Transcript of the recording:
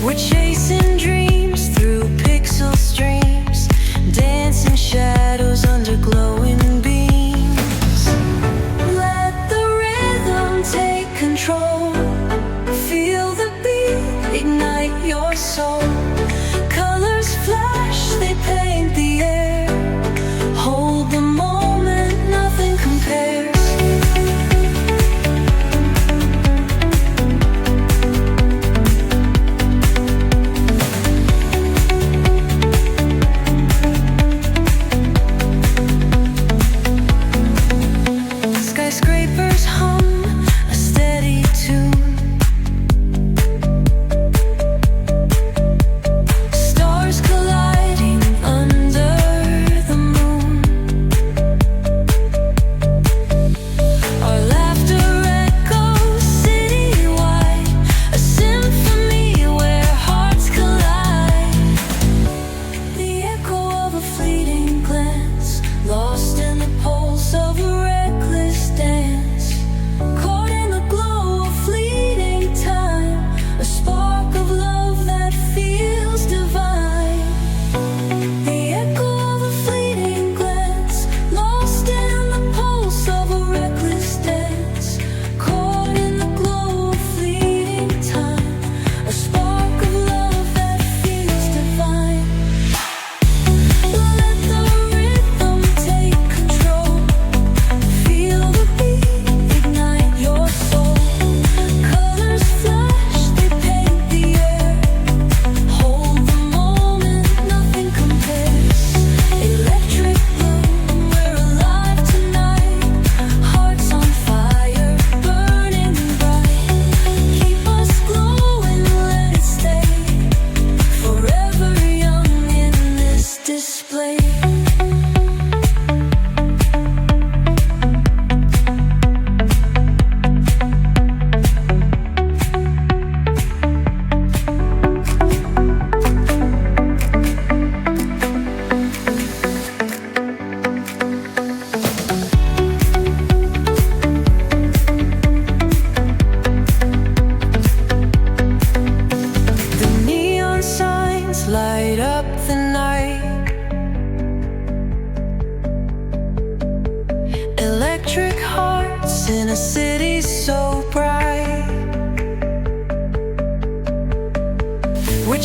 We're chasing dreams through pixel streams, dancing shadows under glowing beams. Let the rhythm take control. Feel the beat, ignite your soul. Colors flash, they paint the air. Hold the moment, nothing compares. Skyscrapers hum a steady tune. Stars colliding under the moon. Our laughter echoes citywide, a symphony where hearts collide. The echo of a fleeting glance, lost in the pulse of a reckless dance. Caught in the glow of fleeting time, a spark of love that feels divine. The echo of a fleeting glance, lost in the pulse of a reckless dance. Caught in the glow of fleeting time, a spark of love that feels divine. Let the rhythm take control. Feel the beat, ignite your soul. Colors flash, they paint the air. Hold the moment, nothing compares. Electric blue, we're alive tonight. Hearts on fire, burning bright. Keep us glowing, let it stay. Forever young in this display. The neon signs light up the night. Electric hearts in a city so bright. We're